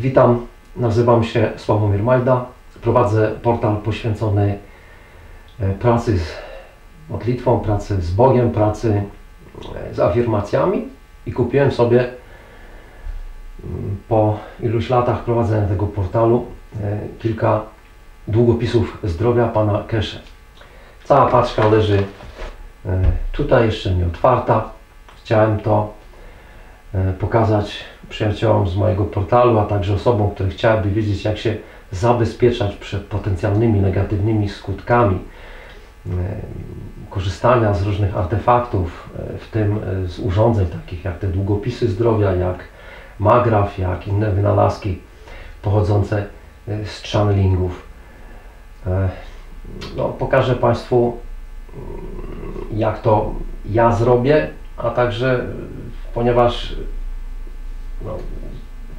Witam, nazywam się Sławomir Majda, prowadzę portal poświęcony pracy z modlitwą, pracy z Bogiem, pracy z afirmacjami i kupiłem sobie po iluś latach prowadzenia tego portalu kilka długopisów zdrowia pana Kesze. Cała paczka leży tutaj, jeszcze nie otwarta. Chciałem to pokazać przyjaciołom z mojego portalu, a także osobom, które chciałyby wiedzieć, jak się zabezpieczać przed potencjalnymi negatywnymi skutkami korzystania z różnych artefaktów, w tym z urządzeń takich jak te długopisy zdrowia, jak magraf, jak inne wynalazki pochodzące z channelingów. No, pokażę Państwu, jak to ja zrobię, a także ponieważ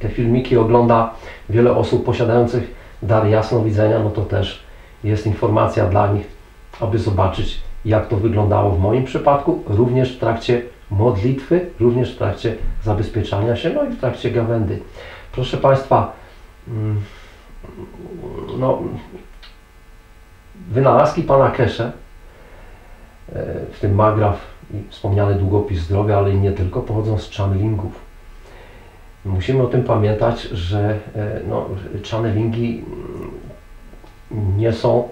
te filmiki ogląda wiele osób posiadających dar jasnowidzenia, no to też jest informacja dla nich, aby zobaczyć, jak to wyglądało w moim przypadku, również w trakcie modlitwy, również w trakcie zabezpieczania się, no i w trakcie gawędy. Proszę Państwa, wynalazki pana Kesze, w tym magraf i wspomniany długopis zdrowia, ale i nie tylko, pochodzą z channelingów. Musimy o tym pamiętać, że channelingi nie są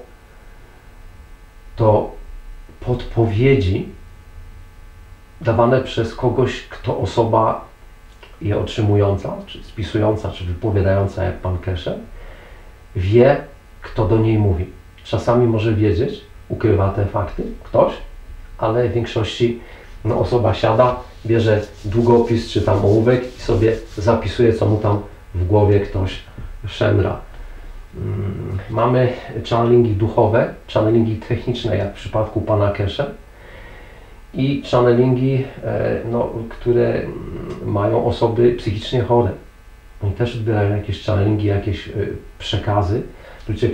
to podpowiedzi dawane przez kogoś, kto osoba je otrzymująca, czy spisująca, czy wypowiadająca, jak pan Kesze, wie, kto do niej mówi. Czasami może wiedzieć, ukrywa te fakty ktoś, ale w większości osoba siada, bierze długopis czy tam ołówek i sobie zapisuje, co mu tam w głowie ktoś szemra. Mamy channelingi duchowe, channelingi techniczne, jak w przypadku pana Kesze, i channelingi, które mają osoby psychicznie chore. Oni też odbierają jakieś channelingi, jakieś przekazy. Ludzie,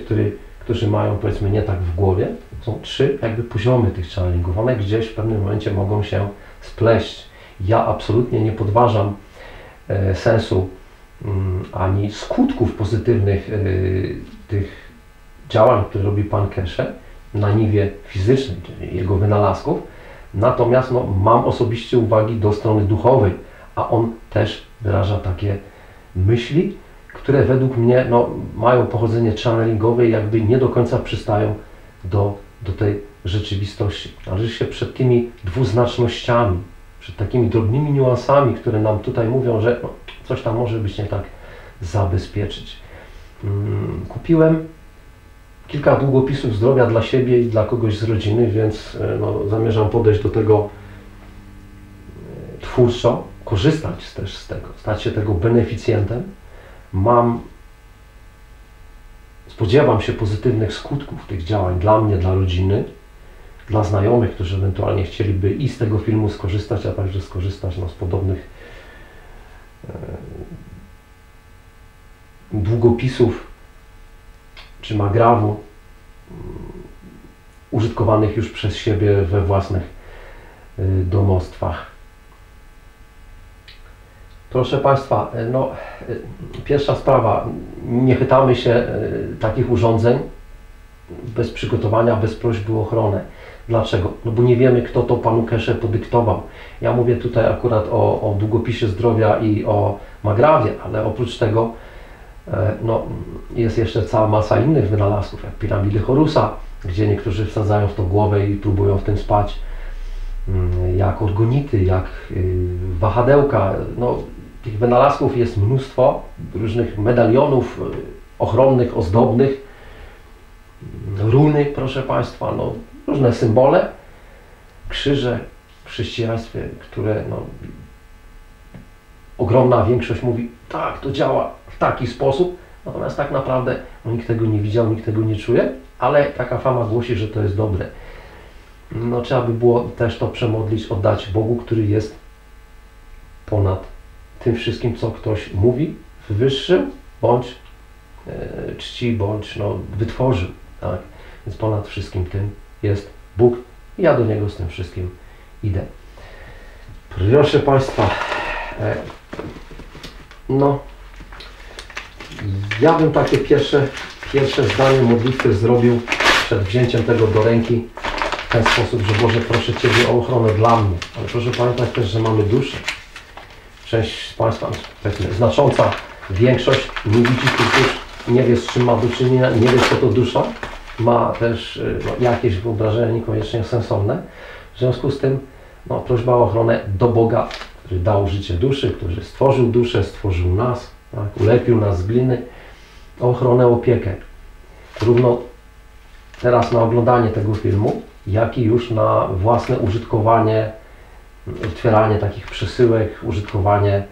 którzy mają, powiedzmy, nie tak w głowie. Są trzy jakby poziomy tych channelingów. One gdzieś w pewnym momencie mogą się spleść. Ja absolutnie nie podważam sensu ani skutków pozytywnych tych działań, które robi pan Kesze na niwie fizycznej, czyli jego wynalazków. Natomiast mam osobiście uwagi do strony duchowej, a on też wyraża takie myśli, które według mnie mają pochodzenie channelingowe i jakby nie do końca przystają do tej rzeczywistości. Należy się przed tymi dwuznacznościami, przed takimi drobnymi niuansami, które nam tutaj mówią, że coś tam może być nie tak, zabezpieczyć. Kupiłem kilka długopisów zdrowia dla siebie i dla kogoś z rodziny, więc zamierzam podejść do tego twórczo, korzystać też z tego, stać się tego beneficjentem. Spodziewam się pozytywnych skutków tych działań dla mnie, dla rodziny, dla znajomych, którzy ewentualnie chcieliby i z tego filmu skorzystać, a także skorzystać z podobnych długopisów czy magrawu użytkowanych już przez siebie we własnych domostwach. Proszę Państwa, pierwsza sprawa, nie chytamy się takich urządzeń bez przygotowania, bez prośby o ochronę. Dlaczego? Bo nie wiemy, kto to panu Kesze podyktował. Ja mówię tutaj akurat o długopisie zdrowia i o magrawie, ale oprócz tego jest jeszcze cała masa innych wynalazków, jak piramidy Horusa, gdzie niektórzy wsadzają w to głowę i próbują w tym spać, jak orgonity, jak wahadełka. Tych wynalazków jest mnóstwo, różnych medalionów ochronnych, ozdobnych, runy, proszę Państwa, różne symbole, krzyże w chrześcijaństwie, które ogromna większość mówi, tak, to działa w taki sposób, natomiast tak naprawdę nikt tego nie widział, nikt tego nie czuje, ale taka fama głosi, że to jest dobre. Trzeba by było też to przemodlić, oddać Bogu, który jest ponad tym wszystkim, co ktoś mówi, wywyższył, bądź czci, bądź wytworzył. Tak? Więc ponad wszystkim tym jest Bóg i ja do Niego z tym wszystkim idę. Proszę Państwa, Ja bym takie pierwsze zdanie modlitwy zrobił przed wzięciem tego do ręki w ten sposób, że Boże, proszę Ciebie o ochronę dla mnie. Ale proszę pamiętać też, że mamy duszę. Część z Państwa, powiedzmy, znacząca większość nie widzi tych dusz, nie wie, z czym ma do czynienia, nie wie, co to dusza. Ma też jakieś wyobrażenia niekoniecznie sensowne. W związku z tym prośba o ochronę do Boga, który dał życie duszy, który stworzył duszę, stworzył nas, tak, ulepił nas z gliny, o ochronę, opiekę. Równo teraz na oglądanie tego filmu, jak i już na własne użytkowanie, otwieranie takich przesyłek, użytkowanie,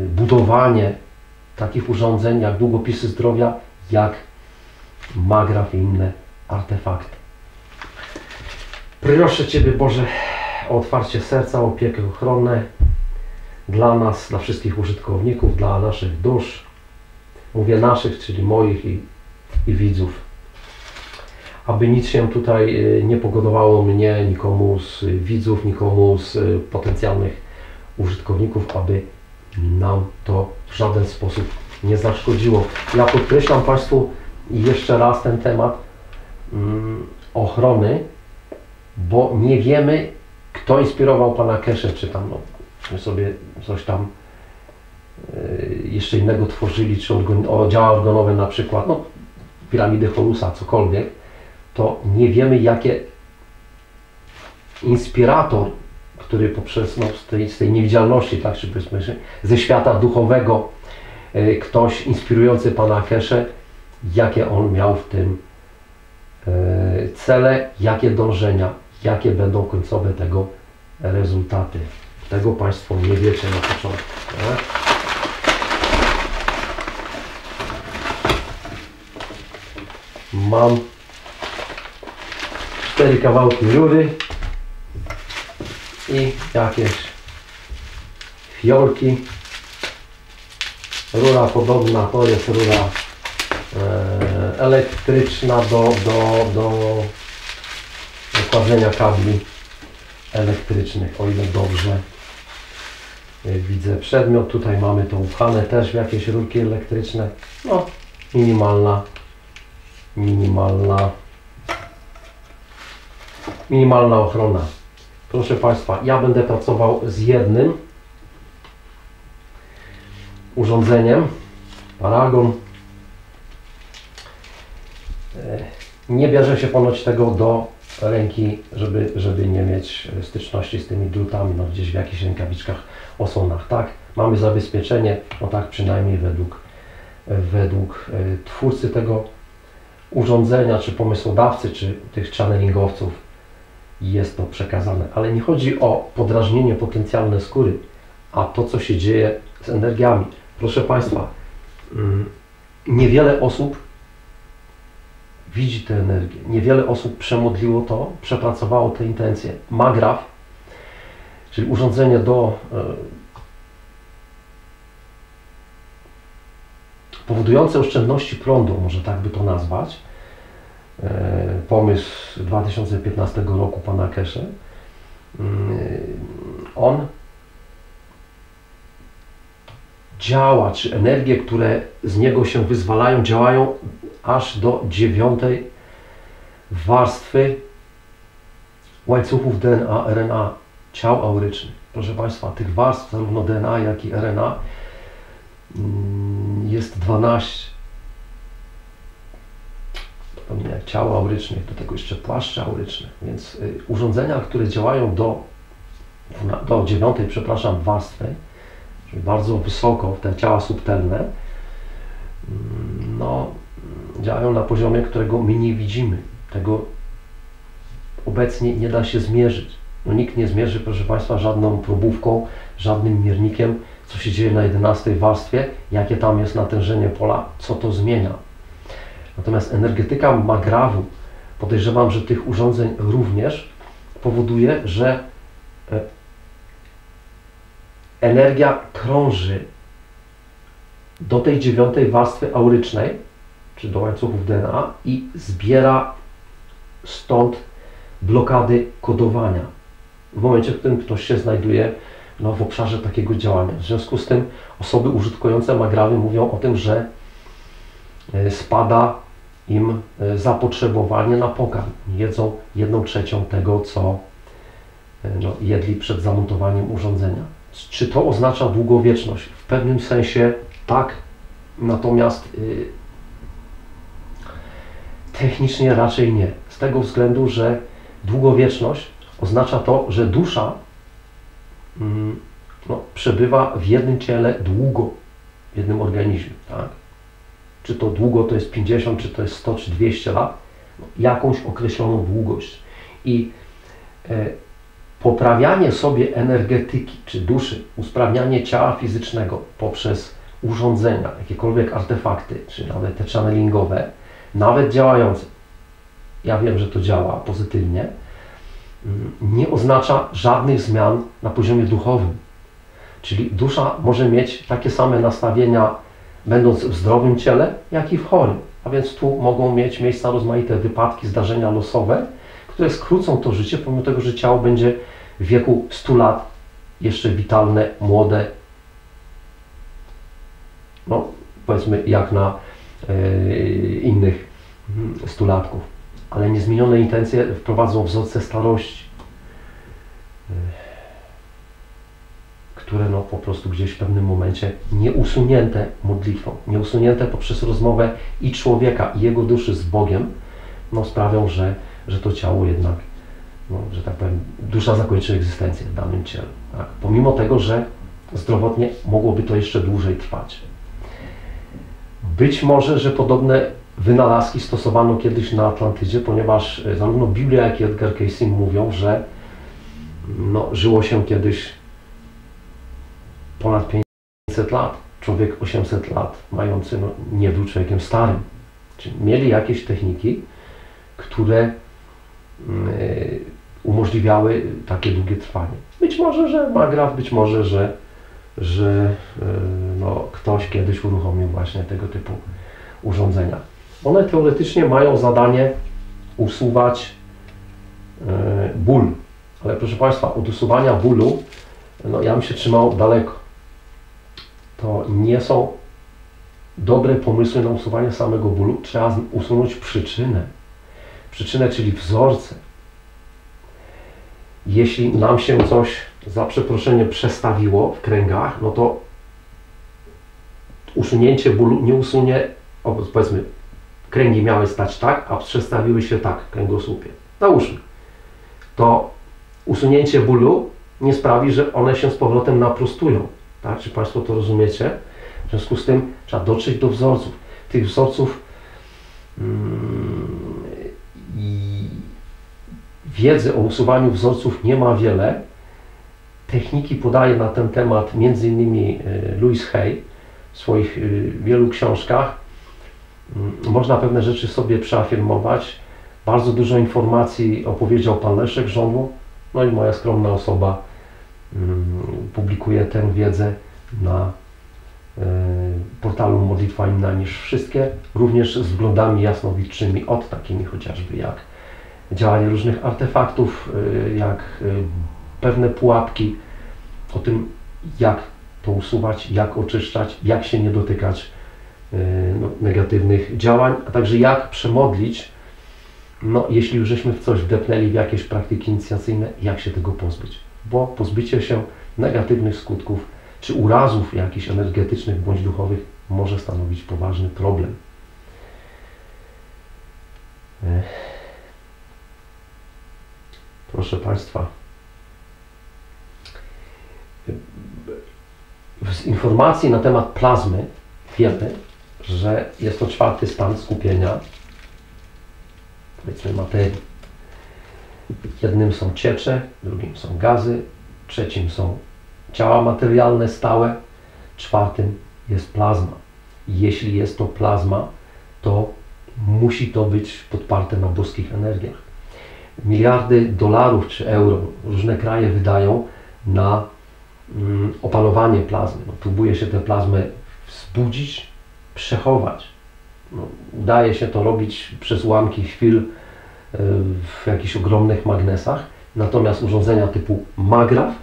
budowanie takich urządzeń jak długopisy zdrowia, jak magraf i inne artefakty. Proszę Ciebie, Boże, o otwarcie serca, o opiekę, ochronę dla nas, dla wszystkich użytkowników, dla naszych dusz. Mówię naszych, czyli moich i widzów. Aby nic się tutaj nie pogodowało mnie, nikomu z widzów, nikomu z potencjalnych użytkowników, aby nam to w żaden sposób nie zaszkodziło. Ja podkreślam Państwu jeszcze raz ten temat ochrony, bo nie wiemy, kto inspirował Pana Keszę, czy tam my sobie coś tam jeszcze innego tworzyli, czy działa organowe na przykład, piramidy Horusa, cokolwiek, to nie wiemy, jakie inspirator, który poprzez z tej niewidzialności, tak, czy powiedzmy, ze świata duchowego, ktoś inspirujący Pana Keszę, jakie on miał w tym cele, jakie dążenia, jakie będą końcowe tego rezultaty. Tego Państwo nie wiecie na początku. Tak? Mam 4 kawałki rury i jakieś fiolki. Rura podobna, to jest rura elektryczna do kładzenia kabli elektrycznych, o ile dobrze widzę przedmiot. Tutaj mamy to upchane też w jakieś rurki elektryczne. Minimalna ochrona. Proszę Państwa, ja będę pracował z jednym urządzeniem, Paragon. Nie bierze się ponoć tego do ręki, żeby nie mieć styczności z tymi drutami, gdzieś w jakichś rękawiczkach, osłonach. Tak, mamy zabezpieczenie, tak przynajmniej według twórcy tego urządzenia, czy pomysłodawcy, czy tych channelingowców jest to przekazane. Ale nie chodzi o podrażnienie potencjalne skóry, a to, co się dzieje z energiami. Proszę Państwa, niewiele osób widzi tę energię. Niewiele osób przemodliło to, przepracowało te intencje. Magraf, czyli urządzenie powodujące oszczędności prądu, może tak by to nazwać. Pomysł 2015 roku Pana Keszy. On działa, czy energie, które z niego się wyzwalają, działają aż do 9. warstwy łańcuchów DNA, RNA, ciał aurycznych. Proszę Państwa, tych warstw, zarówno DNA, jak i RNA, jest 12. Podobnie jak ciał aurycznych, do tego jeszcze płaszcze aurycznych. Więc urządzenia, które działają do 9, warstwy, czyli bardzo wysoko, te ciała subtelne, działają na poziomie, którego my nie widzimy. Tego obecnie nie da się zmierzyć. Nikt nie zmierzy, proszę Państwa, żadną probówką, żadnym miernikiem, co się dzieje na 11 warstwie, jakie tam jest natężenie pola, co to zmienia. Natomiast energetyka magrawu, podejrzewam, że tych urządzeń również powoduje, że energia krąży do tej 9 warstwy aurycznej, czy do łańcuchów DNA i zbiera stąd blokady kodowania. W momencie, w którym ktoś się znajduje w obszarze takiego działania. W związku z tym osoby użytkujące magrawy mówią o tym, że spada im zapotrzebowanie na pokarm. Jedzą 1/3 tego, co jedli przed zamontowaniem urządzenia. Czy to oznacza długowieczność? W pewnym sensie tak, natomiast technicznie raczej nie. Z tego względu, że długowieczność oznacza to, że dusza przebywa w jednym ciele długo, w jednym organizmie. Tak? Czy to długo to jest 50, czy to jest 100, czy 200 lat, jakąś określoną długość. I poprawianie sobie energetyki, czy duszy, usprawnianie ciała fizycznego poprzez urządzenia, jakiekolwiek artefakty, czy nawet te channelingowe, nawet działające, ja wiem, że to działa pozytywnie, nie oznacza żadnych zmian na poziomie duchowym. Czyli dusza może mieć takie same nastawienia, będąc w zdrowym ciele, jak i w chorym. A więc tu mogą mieć miejsca rozmaite wypadki, zdarzenia losowe, które skrócą to życie, pomimo tego, że ciało będzie w wieku 100 lat jeszcze witalne, młode. No, powiedzmy, jak na innych stulatków. Ale niezmienione intencje wprowadzą wzorce starości, które po prostu gdzieś w pewnym momencie nieusunięte modlitwą, nieusunięte poprzez rozmowę i człowieka, i jego duszy z Bogiem, sprawią, że to ciało jednak, że tak powiem, dusza zakończy egzystencję w danym ciele. Tak? Pomimo tego, że zdrowotnie mogłoby to jeszcze dłużej trwać. Być może, że podobne wynalazki stosowano kiedyś na Atlantydzie, ponieważ zarówno Biblia, jak i Edgar Cayce mówią, że żyło się kiedyś ponad 500 lat. Człowiek 800 lat mający nie był człowiekiem starym. Czyli mieli jakieś techniki, które umożliwiały takie długie trwanie. Być może, że Magraf, być może, że ktoś kiedyś uruchomił właśnie tego typu urządzenia. One teoretycznie mają zadanie usuwać ból. Ale proszę Państwa, od usuwania bólu ja bym się trzymał daleko. To nie są dobre pomysły na usuwanie samego bólu. Trzeba usunąć przyczynę. Przyczynę, czyli wzorce. Jeśli nam się coś, za przeproszenie, przestawiło w kręgach, to usunięcie bólu nie usunie, powiedzmy, kręgi miały stać tak, a przestawiły się tak w kręgosłupie. Załóżmy. To usunięcie bólu nie sprawi, że one się z powrotem naprostują. Tak? Czy Państwo to rozumiecie? W związku z tym trzeba dotrzeć do wzorców. Tych wzorców i wiedzy o usuwaniu wzorców nie ma wiele. Techniki podaje na ten temat m.in. Louis Hay w swoich wielu książkach. Można pewne rzeczy sobie przeafirmować. Bardzo dużo informacji opowiedział Pan Leszek Żądło. I moja skromna osoba publikuje tę wiedzę na portalu Modlitwa inna niż wszystkie, również z wglądami jasnowicznymi, takimi chociażby jak działanie różnych artefaktów, jak pewne pułapki, o tym, jak to usuwać, jak oczyszczać, jak się nie dotykać negatywnych działań, a także jak przemodlić, jeśli już żeśmy w coś wdepnęli, w jakieś praktyki inicjacyjne, jak się tego pozbyć. Bo pozbycie się negatywnych skutków, czy urazów jakichś energetycznych bądź duchowych może stanowić poważny problem. Proszę Państwa, z informacji na temat plazmy wiemy, że jest to 4. stan skupienia, powiedzmy, materii. Jednym są ciecze, drugim są gazy, trzecim są ciała materialne stałe, 4. jest plazma. Jeśli jest to plazma, to musi to być podparte na boskich energiach. Miliardy dolarów czy euro różne kraje wydają na opanowanie plazmy. Próbuje się tę plazmę wzbudzić, przechować. Udaje się to robić przez ułamki chwil w jakichś ogromnych magnesach. Natomiast urządzenia typu Magraf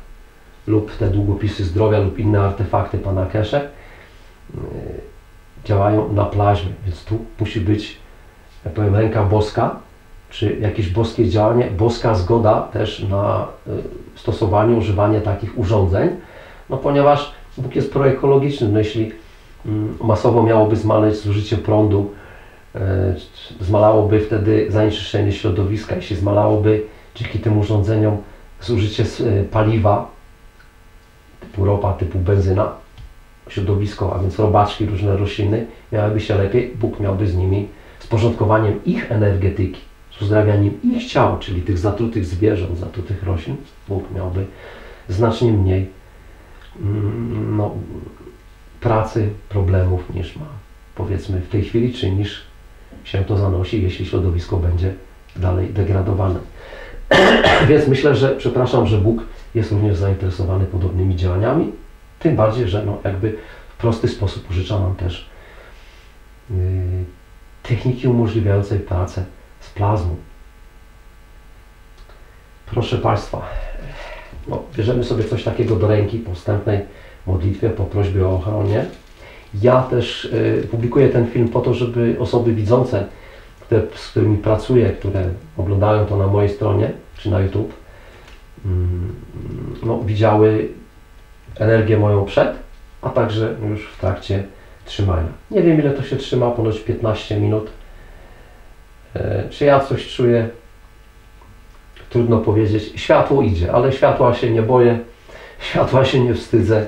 lub te długopisy zdrowia lub inne artefakty pana Keshe działają na plazmie, więc tu musi być, jak powiem, ręka boska, czy jakieś boskie działanie, boska zgoda też na stosowanie, używanie takich urządzeń, no ponieważ Bóg jest proekologiczny, no jeśli masowo miałoby zmaleć zużycie prądu, zmalałoby wtedy zanieczyszczenie środowiska, jeśli zmalałoby dzięki tym urządzeniom zużycie paliwa typu ropa, typu benzyna, środowisko, a więc robaczki, różne rośliny, miałyby się lepiej, Bóg miałby z nimi, z porządkowaniem ich energetyki, z uzdrawianiem ich ciał, czyli tych zatrutych zwierząt, zatrutych roślin, Bóg miałby znacznie mniej pracy, problemów niż ma, powiedzmy, w tej chwili, czy niż się to zanosi, jeśli środowisko będzie dalej degradowane. Więc myślę, że, przepraszam, że Bóg jest również zainteresowany podobnymi działaniami, tym bardziej, że jakby w prosty sposób użycza nam też techniki umożliwiającej pracę z plazmą. Proszę Państwa, bierzemy sobie coś takiego do ręki po wstępnej modlitwie, po prośbie o ochronie. Ja też publikuję ten film po to, żeby osoby widzące, z którymi pracuję, które oglądają to na mojej stronie, czy na YouTube, widziały energię moją przed, a także już w trakcie trzymania. Nie wiem, ile to się trzyma, ponoć 15 minut. Czy ja coś czuję? Trudno powiedzieć. Światło idzie, ale światła się nie boję, światła się nie wstydzę.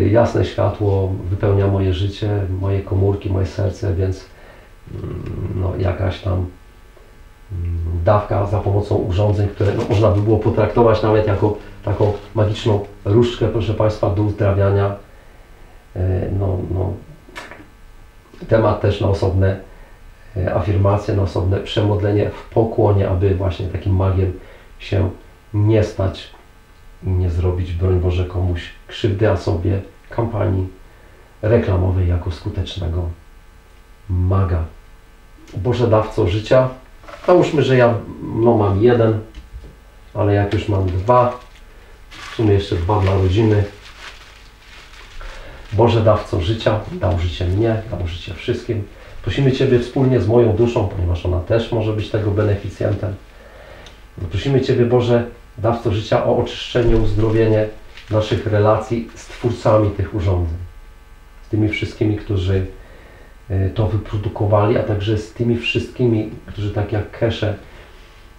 Jasne światło wypełnia moje życie, moje komórki, moje serce, więc jakaś tam dawka za pomocą urządzeń, które można by było potraktować nawet jako taką magiczną różdżkę, proszę Państwa, do uzdrawiania. Temat też na osobne afirmacje, na osobne przemodlenie w pokłonie, aby właśnie takim magiem się nie stać i nie zrobić, broń Boże, komuś krzywdy, a sobie kampanii reklamowej jako skutecznego maga. Boże dawco życia, załóżmy, że ja mam jeden, ale jak już mam dwa, w sumie jeszcze dwa dla rodziny. Boże dawco życia, dał życie mnie, dał życie wszystkim. Prosimy Ciebie wspólnie z moją duszą, ponieważ ona też może być tego beneficjentem. Prosimy Ciebie, Boże dawco życia, o oczyszczenie, uzdrowienie naszych relacji z twórcami tych urządzeń. Z tymi wszystkimi, którzy to wyprodukowali, a także z tymi wszystkimi, którzy tak jak Keshe,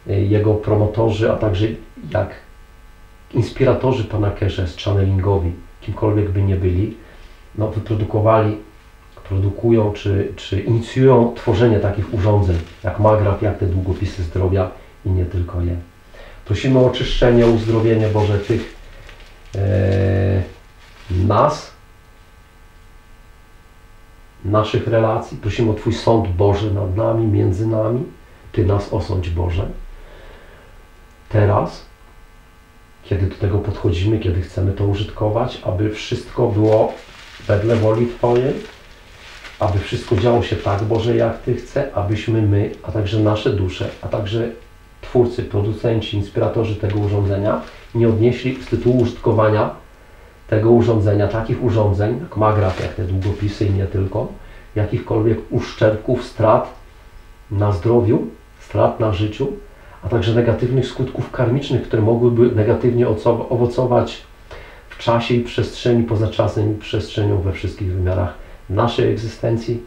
jego promotorzy, a także jak inspiratorzy Pana Keshe z channelingowi, kimkolwiek by nie byli, wyprodukowali, produkują czy inicjują tworzenie takich urządzeń, jak Magraf, jak te długopisy zdrowia i nie tylko je. Prosimy o oczyszczenie, uzdrowienie, Boże, tych naszych relacji. Prosimy o Twój sąd, Boże, nad nami, między nami. Ty nas osądź, Boże. Teraz, kiedy do tego podchodzimy, kiedy chcemy to użytkować, aby wszystko było wedle woli Twojej, aby wszystko działo się tak, Boże, jak Ty chcesz, abyśmy my, a także nasze dusze, a także twórcy, producenci, inspiratorzy tego urządzenia nie odnieśli z tytułu użytkowania tego urządzenia, takich urządzeń, jak Magraf, jak te długopisy i nie tylko, jakichkolwiek uszczerbków, strat na zdrowiu, strat na życiu, a także negatywnych skutków karmicznych, które mogłyby negatywnie owocować w czasie i przestrzeni, poza czasem i przestrzenią we wszystkich wymiarach naszej egzystencji,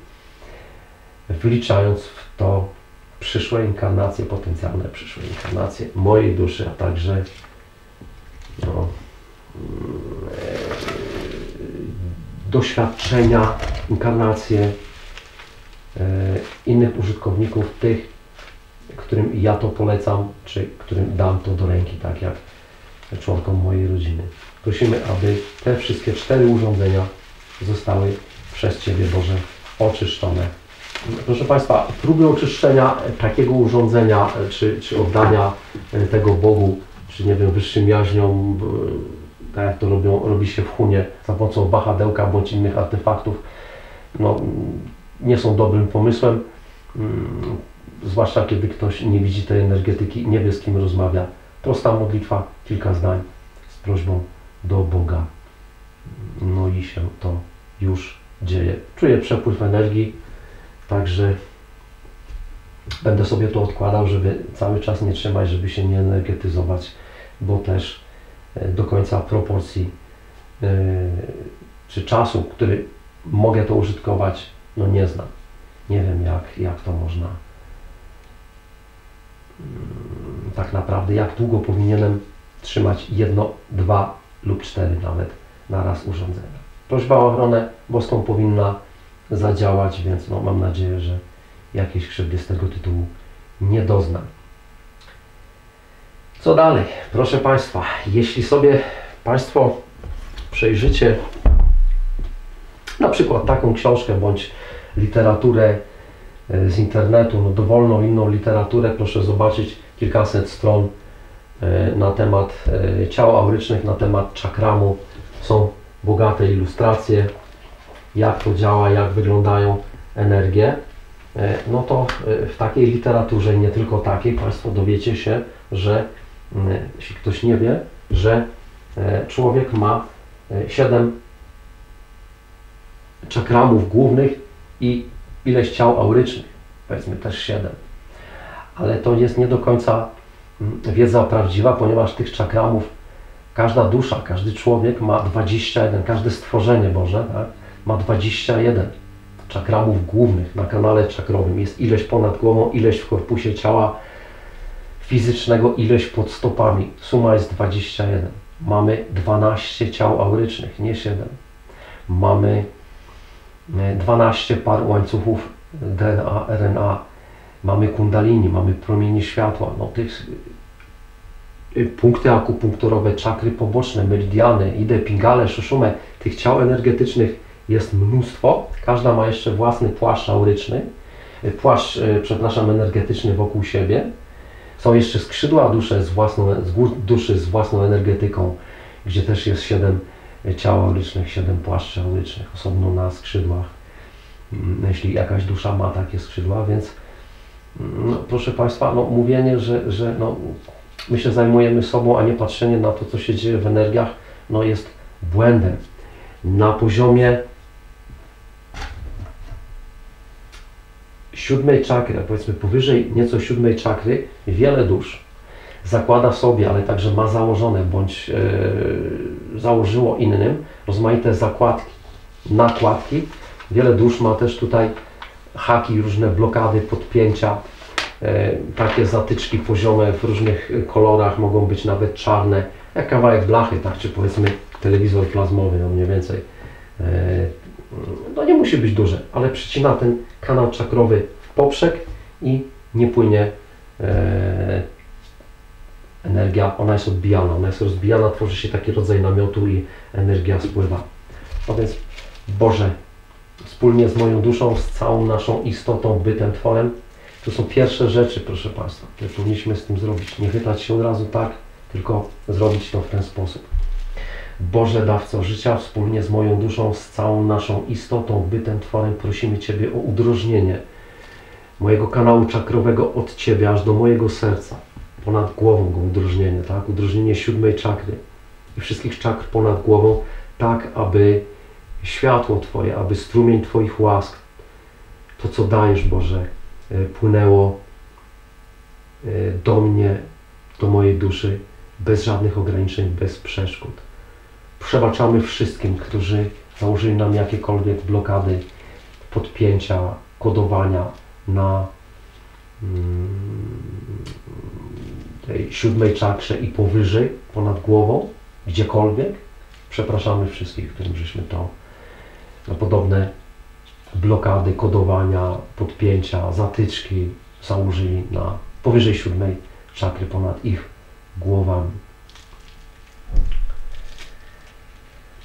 wliczając w to przyszłe inkarnacje, potencjalne przyszłe inkarnacje mojej duszy, a także doświadczenia, inkarnacje innych użytkowników, tych, którym ja to polecam, czy którym dam to do ręki, tak jak członkom mojej rodziny. Prosimy, aby te wszystkie 4 urządzenia zostały przez Ciebie, Boże, oczyszczone. Proszę Państwa, próby oczyszczenia takiego urządzenia, czy oddania tego Bogu, czy nie wiem, wyższym jaźniom, tak jak to robi się w Hunie, za pomocą wahadełka bądź innych artefaktów, nie są dobrym pomysłem, zwłaszcza kiedy ktoś nie widzi tej energetyki, nie wie, z kim rozmawia. Prosta modlitwa, kilka zdań z prośbą do Boga. I się to już dzieje. Czuję przepływ energii, także będę sobie to odkładał, żeby cały czas nie trzymać, żeby się nie energetyzować, bo też do końca proporcji czy czasu, który mogę to użytkować, no nie znam. Nie wiem jak to można tak naprawdę, jak długo powinienem trzymać 1, 2 lub 4 nawet na raz urządzenia. Prośba o ochronę boską powinna zadziałać, więc no, mam nadzieję, że jakiejś krzywdy z tego tytułu nie doznam. Co dalej? Proszę Państwa, jeśli sobie Państwo przejrzycie na przykład taką książkę bądź literaturę z internetu, no dowolną inną literaturę, proszę zobaczyć kilkaset stron na temat ciał aurycznych, na temat czakramu. Są bogate ilustracje, jak to działa, jak wyglądają energie. No to w takiej literaturze i nie tylko takiej Państwo dowiecie się, że jeśli ktoś nie wie, że człowiek ma 7 czakramów głównych i ileś ciał aurycznych, powiedzmy też 7. Ale to jest nie do końca wiedza prawdziwa, ponieważ tych czakramów każda dusza, każdy człowiek ma 21, każde stworzenie Boże, tak, ma 21 czakramów głównych na kanale czakrowym. Jest ileś ponad głową, ileś w korpusie ciała fizycznego, ileś pod stopami. Suma jest 21. Mamy 12 ciał aurycznych, nie 7. Mamy 12 par łańcuchów DNA, RNA. Mamy kundalini, mamy promienie światła. No, tych punkty akupunkturowe, czakry poboczne, meridiany, ide, pingale, szuszumę. Tych ciał energetycznych jest mnóstwo. Każda ma jeszcze własny płaszcz auryczny, energetyczny wokół siebie. Są jeszcze skrzydła duszy z własną energetyką, gdzie też jest 7 ciał aurycznych, 7 płaszczy aurycznych, osobno na skrzydłach, jeśli jakaś dusza ma takie skrzydła, więc no, proszę Państwa, no, mówienie, że no, my się zajmujemy sobą, a nie patrzenie na to, co się dzieje w energiach, no, jest błędem. Na poziomie 7 czakry, powiedzmy powyżej nieco 7 czakry, wiele dusz zakłada sobie, ale także ma założone, bądź założyło innym rozmaite zakładki, nakładki. Wiele dusz ma też tutaj haki, różne blokady, podpięcia, takie zatyczki poziome w różnych kolorach, mogą być nawet czarne, jak kawałek blachy, tak, czy powiedzmy telewizor plazmowy, no mniej więcej. No nie musi być duże, ale przycina ten kanał czakrowy w poprzek i nie płynie energia, ona jest rozbijana, tworzy się taki rodzaj namiotu i energia spływa. No więc Boże, wspólnie z moją duszą, z całą naszą istotą, bytem, tworem, to są pierwsze rzeczy, proszę Państwa, które powinniśmy z tym zrobić. Nie chytać się od razu tak, tylko zrobić to w ten sposób. Boże, dawco życia, wspólnie z moją duszą, z całą naszą istotą, bytem, tworem, prosimy Ciebie o udrożnienie mojego kanału czakrowego od Ciebie aż do mojego serca. Ponad głową go udrożnienie, tak? Udrożnienie 7 czakry i wszystkich czakr ponad głową, tak aby światło Twoje, aby strumień Twoich łask, to co dajesz, Boże, płynęło do mnie, do mojej duszy, bez żadnych ograniczeń, bez przeszkód. Przebaczamy wszystkim, którzy założyli nam jakiekolwiek blokady, podpięcia, kodowania na tej 7 czakrze i powyżej, ponad głową, gdziekolwiek. Przepraszamy wszystkich, którym żeśmy to podobne blokady, kodowania, podpięcia, zatyczki założyli na powyżej 7 czakry, ponad ich głowami.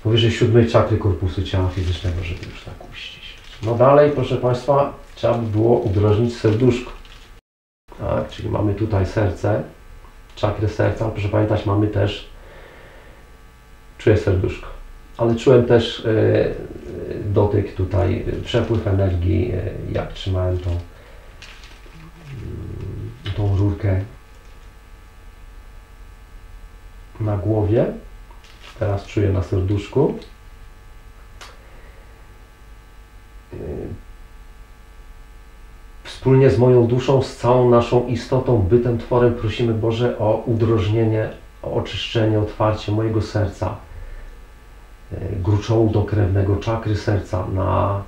Powyżej 7 czakry korpusu ciała fizycznego, żeby już tak uściślić. No dalej, proszę Państwa, trzeba by było udrożnić serduszko. Tak, czyli mamy tutaj serce, czakrę serca, proszę pamiętać, mamy też, czuję serduszko, ale czułem też dotyk tutaj, przepływ energii, jak trzymałem tą rurkę na głowie. Teraz czuję na serduszku. Wspólnie z moją duszą, z całą naszą istotą, bytem, tworem prosimy, Boże, o udrożnienie, o oczyszczenie, otwarcie mojego serca, gruczołu dokrewnego, czakry serca, na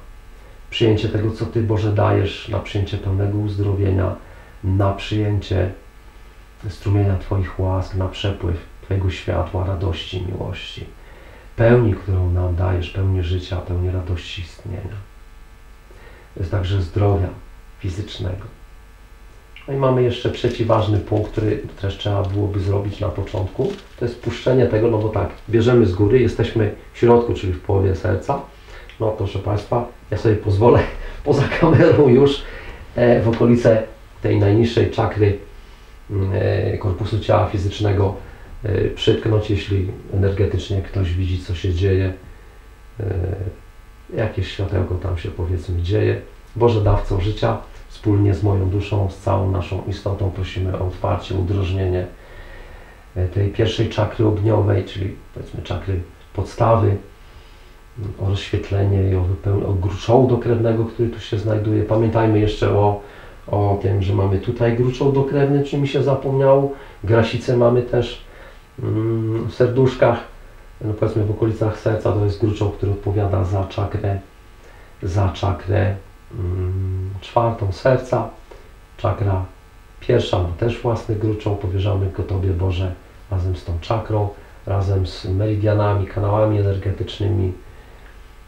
przyjęcie tego, co Ty, Boże, dajesz, na przyjęcie pełnego uzdrowienia, na przyjęcie strumienia Twoich łask, na przepływ Twojego światła, radości, miłości, pełni, którą nam dajesz, pełni życia, pełni radości istnienia. To jest także zdrowia fizycznego. No i mamy jeszcze trzeci ważny punkt, który też trzeba byłoby zrobić na początku. To jest puszczenie tego, no bo tak, bierzemy z góry, jesteśmy w środku, czyli w połowie serca. No proszę Państwa, ja sobie pozwolę poza kamerą już w okolice tej najniższej czakry korpusu ciała fizycznego przytknąć, jeśli energetycznie ktoś widzi, co się dzieje, jakieś światełko tam się, powiedzmy, dzieje. Boże, dawco życia, wspólnie z moją duszą, z całą naszą istotą prosimy o otwarcie, udrożnienie tej pierwszej czakry ogniowej, czyli powiedzmy czakry podstawy, o rozświetlenie i o gruczołu dokrewnego, który tu się znajduje. Pamiętajmy jeszcze o tym, że mamy tutaj gruczoł dokrewny, czy mi się zapomniało. Grasicę mamy też w serduszkach, no powiedzmy w okolicach serca. To jest gruczoł, który odpowiada za czakrę czwartą serca. Czakra pierwsza ma też własny gruczoł. Powierzamy go Tobie, Boże, razem z tą czakrą, razem z meridianami, kanałami energetycznymi.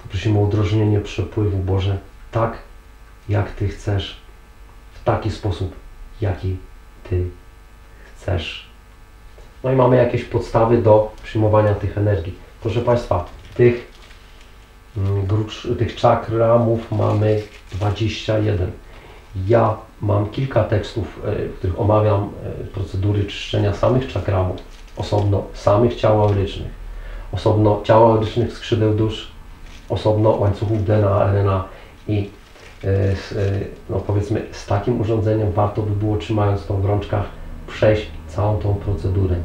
Prosimy o udrożnienie przepływu, Boże, tak jak Ty chcesz, w taki sposób, jaki Ty chcesz. No i mamy jakieś podstawy do przyjmowania tych energii. Proszę Państwa, tych czakramów mamy 21. Ja mam kilka tekstów, w których omawiam procedury czyszczenia samych czakramów, osobno samych ciał aurycznych, osobno ciał aurycznych skrzydeł dusz, osobno łańcuchów DNA, RNA i no powiedzmy z takim urządzeniem warto by było, trzymając to w rączkach, przejść całą tą procedurę.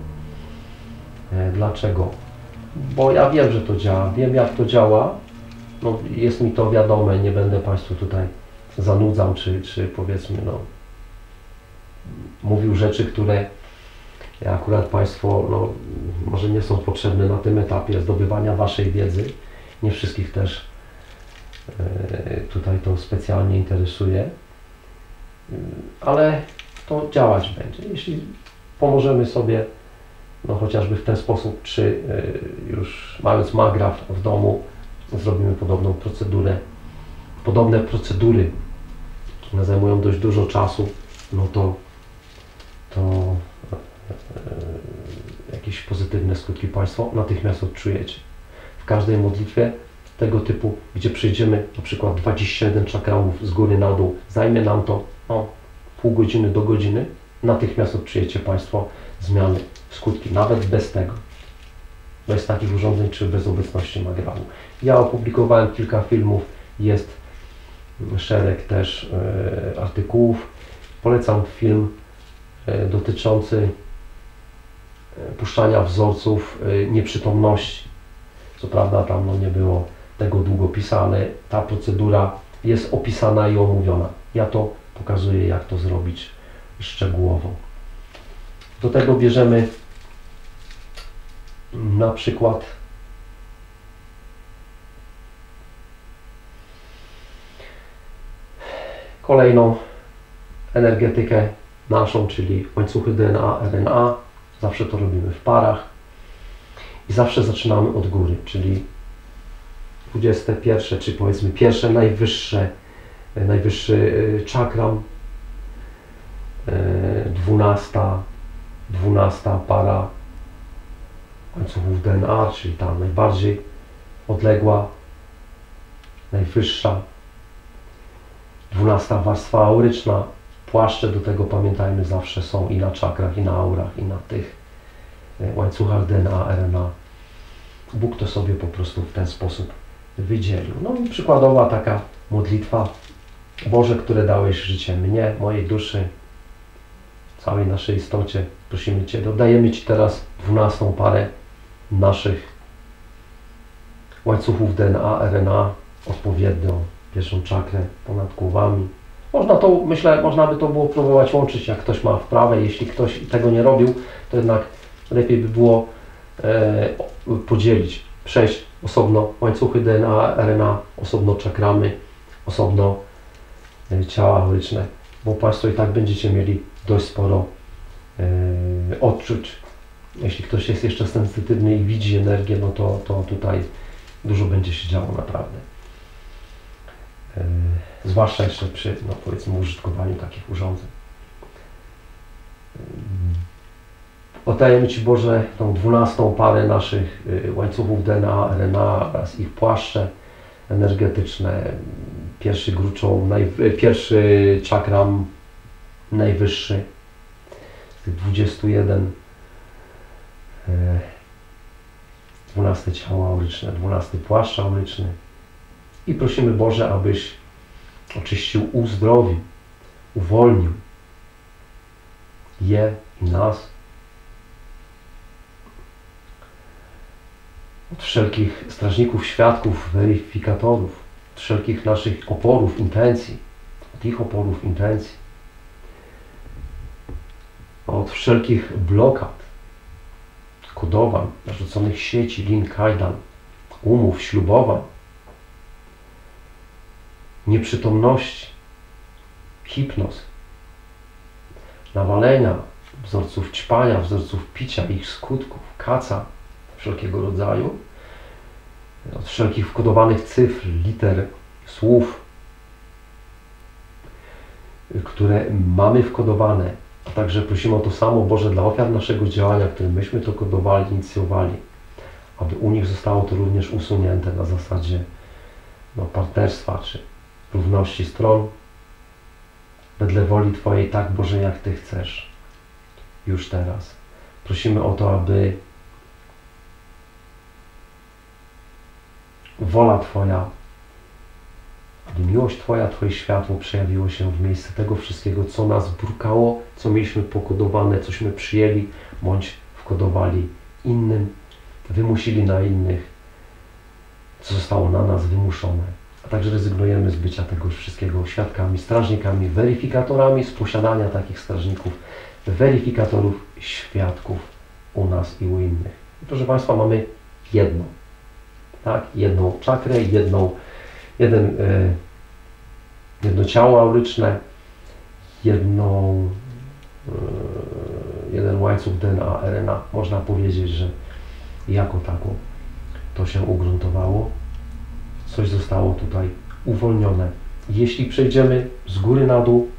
Dlaczego? Bo ja wiem, że to działa, wiem jak to działa, no, jest mi to wiadome, nie będę Państwu tutaj zanudzał, czy powiedzmy, no, mówił rzeczy, które akurat Państwo, no, może nie są potrzebne na tym etapie zdobywania Waszej wiedzy. Nie wszystkich też tutaj to specjalnie interesuje, ale to działać będzie. Jeśli pomożemy sobie, no chociażby w ten sposób, czy już mając magraf w domu, zrobimy podobną procedurę. Podobne procedury, które zajmują dość dużo czasu, no to jakieś pozytywne skutki Państwo natychmiast odczujecie. W każdej modlitwie tego typu, gdzie przejdziemy na przykład 21 czakramów z góry na dół, zajmie nam to pół godziny do godziny, natychmiast odczujecie Państwo zmiany, skutki, nawet bez tego, bez takich urządzeń, czy bez obecności magrafu. Ja opublikowałem kilka filmów, jest szereg też artykułów. Polecam film dotyczący puszczania wzorców nieprzytomności. Co prawda tam no, nie było tego długopisa, ale ta procedura jest opisana i omówiona. Ja to pokazuję, jak to zrobić szczegółowo. Do tego bierzemy na przykład kolejną energetykę naszą, czyli łańcuchy DNA, RNA. Zawsze to robimy w parach i zawsze zaczynamy od góry, czyli 21, czy powiedzmy pierwsze, najwyższy czakram, 12 para łańcuchów DNA, czyli ta najbardziej odległa, najwyższa, 12 warstwa auryczna. Płaszcze do tego, pamiętajmy, zawsze są i na czakrach, i na aurach, i na tych łańcuchach DNA, RNA. Bóg to sobie po prostu w ten sposób wydzielił. No i przykładowa taka modlitwa: Boże, które dałeś życie mnie, mojej duszy, całej naszej istocie, prosimy Cię, oddajemy Ci teraz 12 parę naszych łańcuchów DNA, RNA, odpowiednią pierwszą czakrę ponad głowami, Można to, myślę, można by to było próbować łączyć, jak ktoś ma wprawę. Jeśli ktoś tego nie robił, to jednak lepiej by było podzielić, przejść osobno łańcuchy DNA, RNA, osobno czakramy, osobno ciała auryczne, bo Państwo i tak będziecie mieli dość sporo odczuć. Jeśli ktoś jest jeszcze sensytywny i widzi energię, no to tutaj dużo będzie się działo naprawdę. Zwłaszcza jeszcze przy, no powiedzmy, użytkowaniu takich urządzeń. Oddajemy Ci, Boże, tą 12. parę naszych łańcuchów DNA, RNA oraz ich płaszcze energetyczne. Pierwszy gruczoł, pierwszy czakram najwyższy z tych 21, 12 ciało auryczne, 12 płaszcz auryczny. I prosimy, Boże, abyś oczyścił, uzdrowił, uwolnił je i nas od wszelkich strażników, świadków, weryfikatorów, od wszelkich naszych oporów, intencji, od ich oporów, intencji, od wszelkich blokad, kodowań, narzuconych sieci, lin, kajdan, umów, ślubowań, nieprzytomności, hipnoz, nawalenia, wzorców ćpania, wzorców picia, ich skutków, kaca wszelkiego rodzaju, od wszelkich wkodowanych cyfr, liter, słów, które mamy wkodowane, a także prosimy o to samo, Boże, dla ofiar naszego działania, które myśmy to kodowali, inicjowali, aby u nich zostało to również usunięte na zasadzie partnerstwa czy równości stron, wedle woli Twojej, tak, Boże, jak Ty chcesz, już teraz. Prosimy o to, aby wola Twoja, aby miłość Twoja, Twoje światło przejawiło się w miejsce tego wszystkiego, co nas brukało, co mieliśmy pokodowane, cośmy przyjęli, bądź wkodowali innym, wymusili na innych, co zostało na nas wymuszone. A także rezygnujemy z bycia tego wszystkiego świadkami, strażnikami, weryfikatorami, z posiadania takich strażników, weryfikatorów, świadków u nas i u innych. I proszę Państwa, mamy jedno, tak? Jedną czakrę, jedno ciało auryczne, jeden łańcuch DNA, RNA. Można powiedzieć, że jako taką to się ugruntowało. Coś zostało tutaj uwolnione. Jeśli przejdziemy z góry na dół,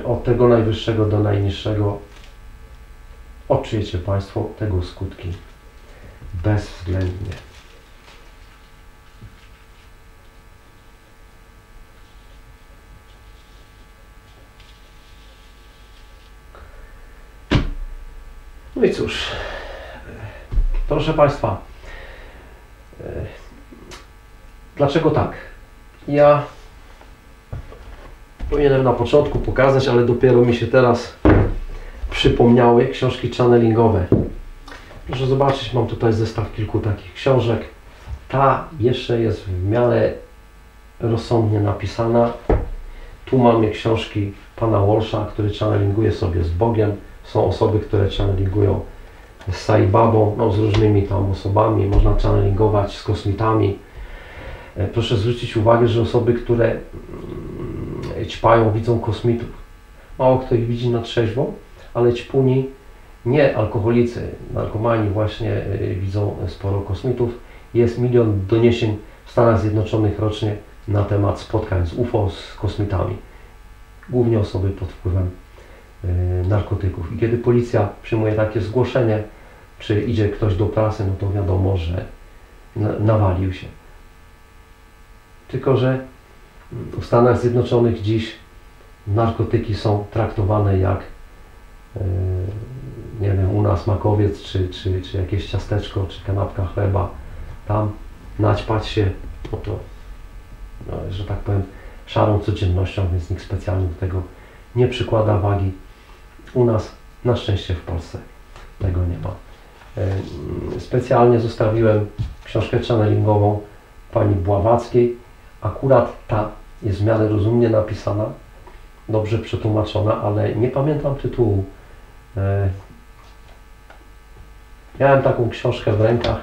od tego najwyższego do najniższego, odczujecie Państwo tego skutki bezwzględnie. No i cóż, proszę Państwa, dlaczego tak? Ja powinienem na początku pokazać, ale dopiero mi się teraz przypomniały książki channelingowe. Proszę zobaczyć, mam tutaj zestaw kilku takich książek. Ta jeszcze jest w miarę rozsądnie napisana. Tu mamy książki pana Walsha, który channelinguje sobie z Bogiem. Są osoby, które channelingują z Sai Babą, no, z różnymi tam osobami. Można channelingować z kosmitami. Proszę zwrócić uwagę, że osoby, które ćpają, widzą kosmitów. Mało kto ich widzi na trzeźwo, ale ćpuni, nie alkoholicy, narkomani właśnie widzą sporo kosmitów. Jest 1 milion doniesień w Stanach Zjednoczonych rocznie na temat spotkań z UFO, z kosmitami. Głównie osoby pod wpływem narkotyków. I kiedy policja przyjmuje takie zgłoszenie, czy idzie ktoś do prasy, no to wiadomo, że nawalił się. Tylko że w Stanach Zjednoczonych dziś narkotyki są traktowane jak nie wiem, u nas makowiec, czy jakieś ciasteczko, czy kanapka chleba. Tam naćpać się, no to, że tak powiem, szarą codziennością, więc nikt specjalnie do tego nie przykłada wagi. U nas, na szczęście w Polsce, tego nie ma. Specjalnie zostawiłem książkę channelingową pani Bławackiej. Akurat ta jest w miarę rozumnie napisana, dobrze przetłumaczona, ale nie pamiętam tytułu. Miałem taką książkę w rękach,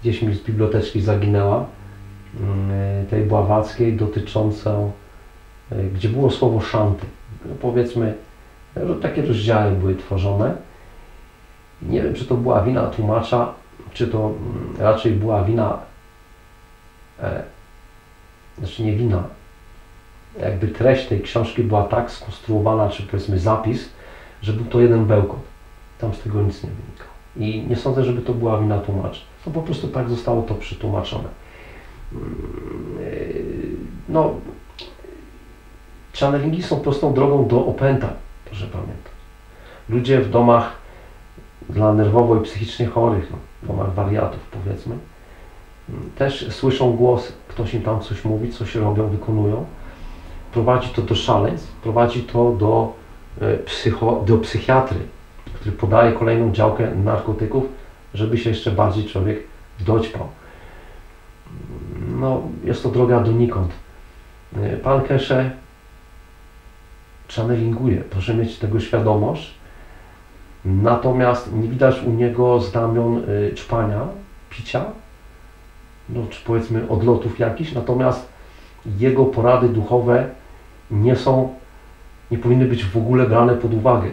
gdzieś mi z biblioteczki zaginęła, tej Bławackiej, dotyczącą, gdzie było słowo szanty. No powiedzmy, że takie rozdziały były tworzone. Nie wiem, czy to była wina tłumacza, czy to raczej była wina, znaczy nie wina, jakby treść tej książki była tak skonstruowana, czy powiedzmy zapis, że był to jeden bełkot. Tam z tego nic nie wynikało. I nie sądzę, żeby to była wina tłumacza. No po prostu tak zostało to przetłumaczone. No, channelingi są prostą drogą do opętań, proszę pamiętać. Ludzie w domach dla nerwowo i psychicznie chorych, no, w domach wariatów powiedzmy, też słyszą głos, ktoś im tam coś mówi, coś robią, wykonują. Prowadzi to do szaleństw, prowadzi to do psychiatry, który podaje kolejną działkę narkotyków, żeby się jeszcze bardziej człowiek doćpał. No, jest to droga donikąd. Pan Keshe channelinguje, proszę mieć tego świadomość, natomiast nie widać u niego znamion ćpania, picia, no, czy powiedzmy odlotów jakichś, natomiast jego porady duchowe nie powinny być w ogóle brane pod uwagę.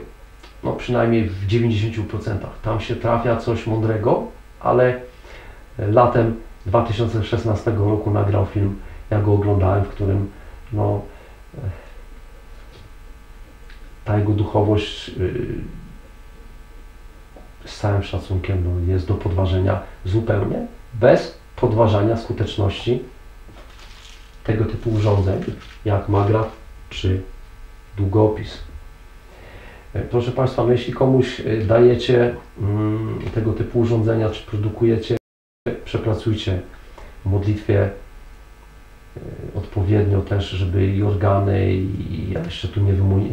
No przynajmniej w 90%. Tam się trafia coś mądrego, ale latem 2016 roku nagrał film, ja go oglądałem, w którym no, ta jego duchowość z całym szacunkiem no, jest do podważenia zupełnie, bez podważania skuteczności tego typu urządzeń, jak magraf czy długopis. Proszę Państwa, no jeśli komuś dajecie tego typu urządzenia, czy produkujecie, przepracujcie w modlitwie odpowiednio też, żeby i organy, i ja jeszcze tu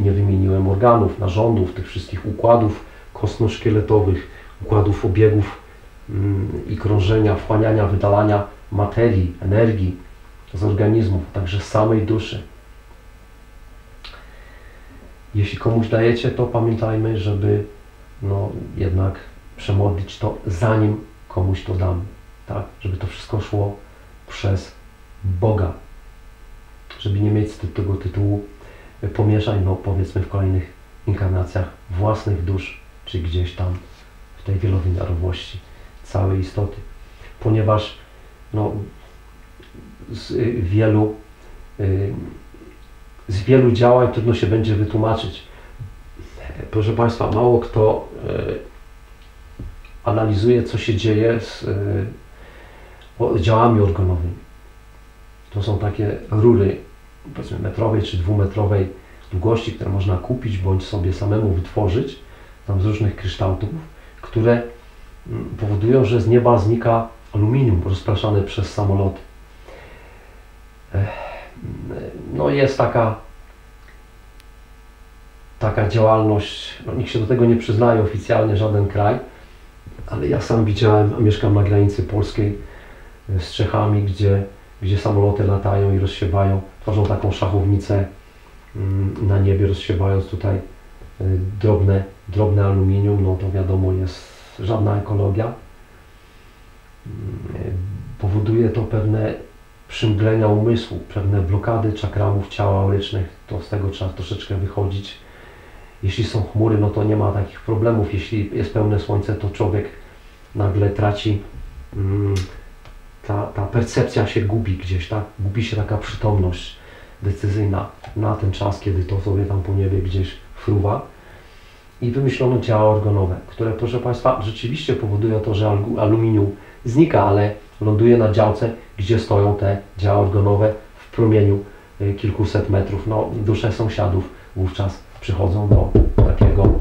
nie wymieniłem organów, narządów, tych wszystkich układów kostno-szkieletowych, układów obiegów i krążenia, wchłaniania, wydalania materii, energii z organizmów, także z samej duszy. Jeśli komuś dajecie, to pamiętajmy, żeby no, jednak przemodlić to, zanim komuś to damy, tak? Żeby to wszystko szło przez Boga, żeby nie mieć tego tytułu pomieszań, no powiedzmy w kolejnych inkarnacjach własnych dusz, czy gdzieś tam w tej wielowymiarowości całej istoty, ponieważ no, z wielu działań trudno się będzie wytłumaczyć. Proszę Państwa, mało kto analizuje, co się dzieje z działami organowymi. To są takie rury, powiedzmy metrowej czy dwumetrowej długości, które można kupić bądź sobie samemu wytworzyć, tam z różnych kryształtów, które powodują, że z nieba znika aluminium rozpraszane przez samoloty. No jest taka działalność, no nikt się do tego nie przyznaje oficjalnie, żaden kraj, ale ja sam widziałem, a mieszkam na granicy polskiej z Czechami, gdzie samoloty latają i rozsiewają, tworzą taką szachownicę na niebie, rozsiewając tutaj drobne aluminium, no to wiadomo, jest żadna ekologia. Powoduje to pewne przymglenia umysłu, pewne blokady czakramów ciała aurycznych, to z tego trzeba troszeczkę wychodzić. Jeśli są chmury, no to nie ma takich problemów. Jeśli jest pełne słońce, to człowiek nagle traci, ta percepcja się gubi gdzieś, tak? Gubi się taka przytomność decyzyjna na ten czas, kiedy to sobie tam po niebie gdzieś fruwa. I wymyślono ciała organowe, które, proszę Państwa, rzeczywiście powodują to, że aluminium znika, ale ląduje na działce, gdzie stoją te działa organowe w promieniu kilkuset metrów. No, dusze sąsiadów wówczas przychodzą do takiego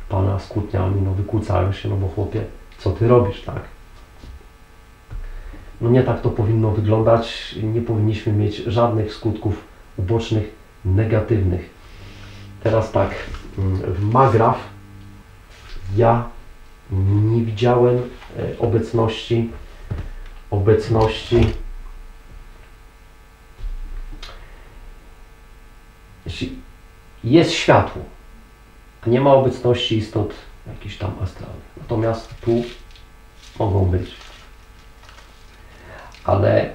pana z kłótniami, no wykłócają się, no bo chłopie, co ty robisz, tak? No nie tak to powinno wyglądać, nie powinniśmy mieć żadnych skutków ubocznych, negatywnych. Teraz tak, w magraf ja nie widziałem obecności jeśli jest światło, a nie ma obecności istot jakichś tam astralnych, natomiast tu mogą być. Ale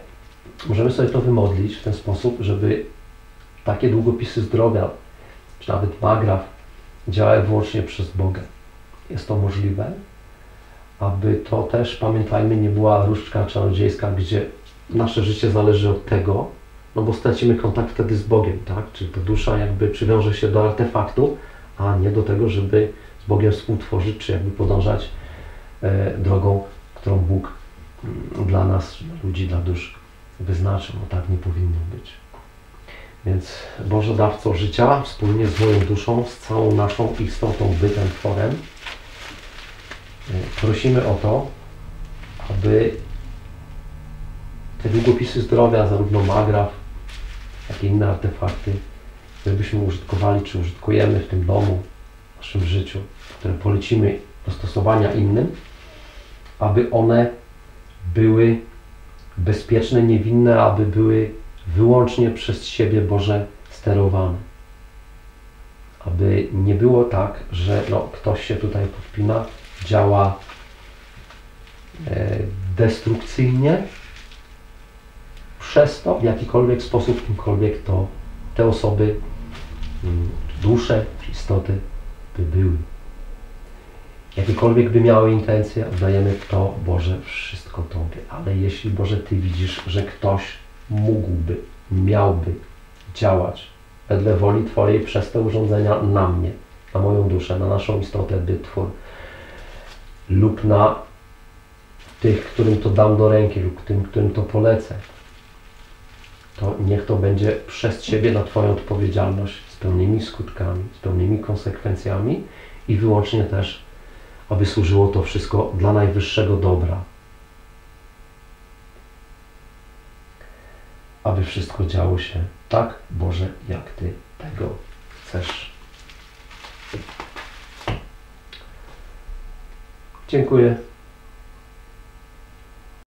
możemy sobie to wymodlić w ten sposób, żeby takie długopisy zdrowia, czy nawet magraf, działały wyłącznie przez Boga. Jest to możliwe, aby to też, pamiętajmy, nie była różdżka czarodziejska, gdzie nasze życie zależy od tego, no bo stracimy kontakt wtedy z Bogiem, tak? Czyli ta dusza jakby przywiąże się do artefaktu, a nie do tego, żeby z Bogiem współtworzyć, czy jakby podążać drogą, którą Bóg dla nas, dla ludzi, dla dusz wyznaczył. No tak nie powinno być. Więc Boże Dawco życia, wspólnie z moją duszą, z całą naszą istotą, bytem, tworem, prosimy o to, aby te długopisy zdrowia, zarówno magraf, jak i inne artefakty, żebyśmy użytkowali, czy użytkujemy w tym domu, w naszym życiu, które polecimy do stosowania innym, aby one były bezpieczne, niewinne, aby były wyłącznie przez Ciebie, Boże, sterowane. Aby nie było tak, że ktoś się tutaj podpina, działa destrukcyjnie, przez to w jakikolwiek sposób, kimkolwiek to te osoby, dusze, istoty by były. Jakiekolwiek by miały intencje, oddajemy to, Boże, wszystko Tobie. Ale jeśli, Boże, Ty widzisz, że ktoś mógłby, miałby działać wedle woli Twojej przez te urządzenia na mnie, na moją duszę, na naszą istotę, byt, twór, lub na tych, którym to dam do ręki, lub tym, którym to polecę, to niech to będzie przez Ciebie na Twoją odpowiedzialność z pełnymi skutkami, z pełnymi konsekwencjami i wyłącznie też, aby służyło to wszystko dla najwyższego dobra. Aby wszystko działo się tak, Boże, jak Ty tego chcesz. Dziękuję.